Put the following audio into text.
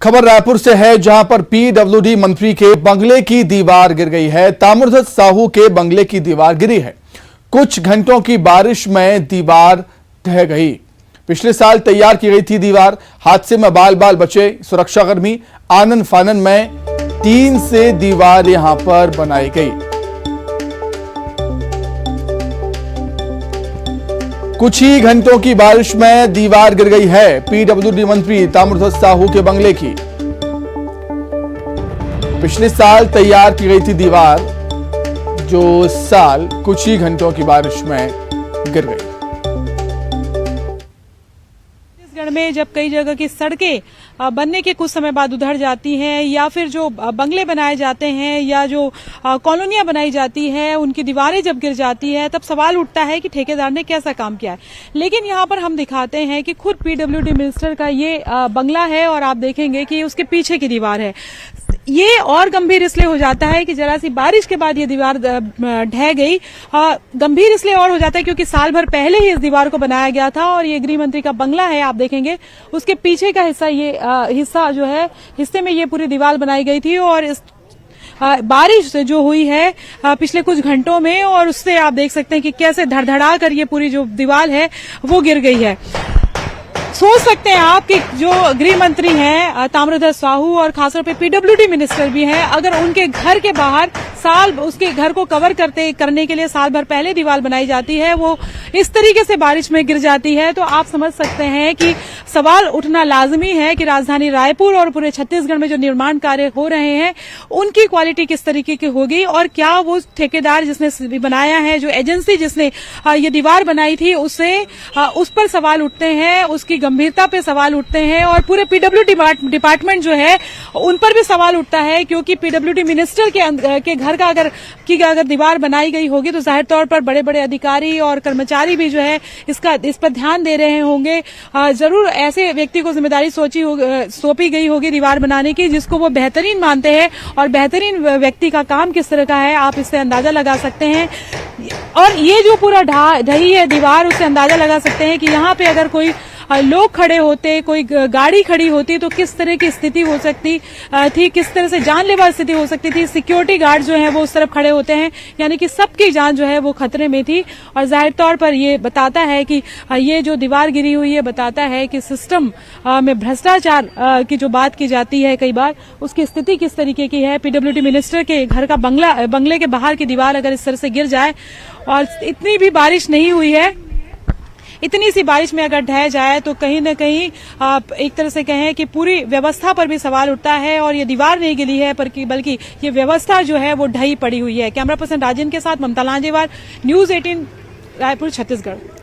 खबर रायपुर से है, जहां पर पीडब्ल्यूडी मंत्री के बंगले की दीवार गिर गई है। ताम्रध्वज साहू के बंगले की दीवार गिरी है। कुछ घंटों की बारिश में दीवार ढह गई। पिछले साल तैयार की गई थी दीवार। हादसे में बाल बाल बचे सुरक्षाकर्मी। आनन फानन में टीन से दीवार यहां पर बनाई गई। कुछ ही घंटों की बारिश में दीवार गिर गई है। पीडब्ल्यूडी मंत्री ताम्रध्वज साहू के बंगले की पिछले साल तैयार की गई थी दीवार, जो इस साल कुछ ही घंटों की बारिश में गिर गई। छत्तीसगढ़ में जब कई जगह की सड़कें बनने के कुछ समय बाद उधड़ जाती हैं, या फिर जो बंगले बनाए जाते हैं या जो कॉलोनियां बनाई जाती है, उनकी दीवारें जब गिर जाती है, तब सवाल उठता है कि ठेकेदार ने कैसा काम किया है। लेकिन यहाँ पर हम दिखाते हैं कि खुद पीडब्ल्यूडी मिनिस्टर का ये बंगला है और आप देखेंगे कि उसके पीछे की दीवार है। ये और गंभीर इसलिए हो जाता है कि जरा सी बारिश के बाद ये दीवार ढह गई। गंभीर इसलिए और हो जाता है क्योंकि साल भर पहले ही इस दीवार को बनाया गया था और ये गृह मंत्री का बंगला है। आप देखेंगे उसके पीछे का हिस्सा, ये हिस्सा जो है, हिस्से में ये पूरी दीवार बनाई गई थी और इस बारिश जो हुई है पिछले कुछ घंटों में, और उससे आप देख सकते हैं कि कैसे धड़धड़ा कर ये पूरी जो दीवार है वो गिर गई है। सोच सकते हैं आप कि जो गृह मंत्री हैं ताम्रध्वज साहू और खासतौर पे पीडब्ल्यूडी मिनिस्टर भी हैं, अगर उनके घर के बाहर उसके घर को कवर करने के लिए साल भर पहले दीवार बनाई जाती है, वो इस तरीके से बारिश में गिर जाती है, तो आप समझ सकते हैं कि सवाल उठना लाजमी है कि राजधानी रायपुर और पूरे छत्तीसगढ़ में जो निर्माण कार्य हो रहे हैं उनकी क्वालिटी किस तरीके की होगी, और क्या वो ठेकेदार जिसने बनाया है, जो एजेंसी जिसने ये दीवार बनाई थी, उस पर सवाल उठते हैं, उसकी गंभीरता पे सवाल उठते हैं, और पूरे पीडब्ल्यूडी डिपार्टमेंट जो है उन पर भी सवाल उठता है, क्योंकि पीडब्ल्यूडी मिनिस्टर के घर का अगर दीवार बनाई गई होगी तो जाहिर तौर पर बड़े बड़े अधिकारी और कर्मचारी भी जो है इस पर ध्यान दे रहे होंगे। जरूर ऐसे व्यक्ति को जिम्मेदारी सौंपी गई होगी दीवार बनाने की, जिसको वो बेहतरीन मानते हैं, और बेहतरीन व्यक्ति का काम किस तरह का है आप इससे अंदाजा लगा सकते हैं। और ये जो पूरा ढही है दीवार, उससे अंदाजा लगा सकते हैं कि यहाँ पे अगर कोई लोग खड़े होते, कोई गाड़ी खड़ी होती, तो किस तरह की स्थिति हो सकती थी, किस तरह से जानलेवा स्थिति हो सकती थी। सिक्योरिटी गार्ड जो है वो उस तरफ खड़े होते हैं, यानी कि सबकी जान जो है वो खतरे में थी। और जाहिर तौर पर ये बताता है कि ये जो दीवार गिरी हुई है बताता है कि सिस्टम में भ्रष्टाचार की जो बात की जाती है कई बार, उसकी स्थिति किस तरीके की है। पीडब्ल्यूडी मिनिस्टर के घर का बंगले के बाहर की दीवार अगर इस तरह से गिर जाए, और इतनी भी बारिश नहीं हुई है, इतनी सी बारिश में अगर ढह जाए, तो कहीं न कहीं एक तरह से कहें कि पूरी व्यवस्था पर भी सवाल उठता है। और ये दीवार नहीं गिरी है बल्कि ये व्यवस्था जो है वो ढही पड़ी हुई है। कैमरा पर्सन राजेंद्र के साथ ममता लांजेवार, न्यूज़ 18 रायपुर, छत्तीसगढ़।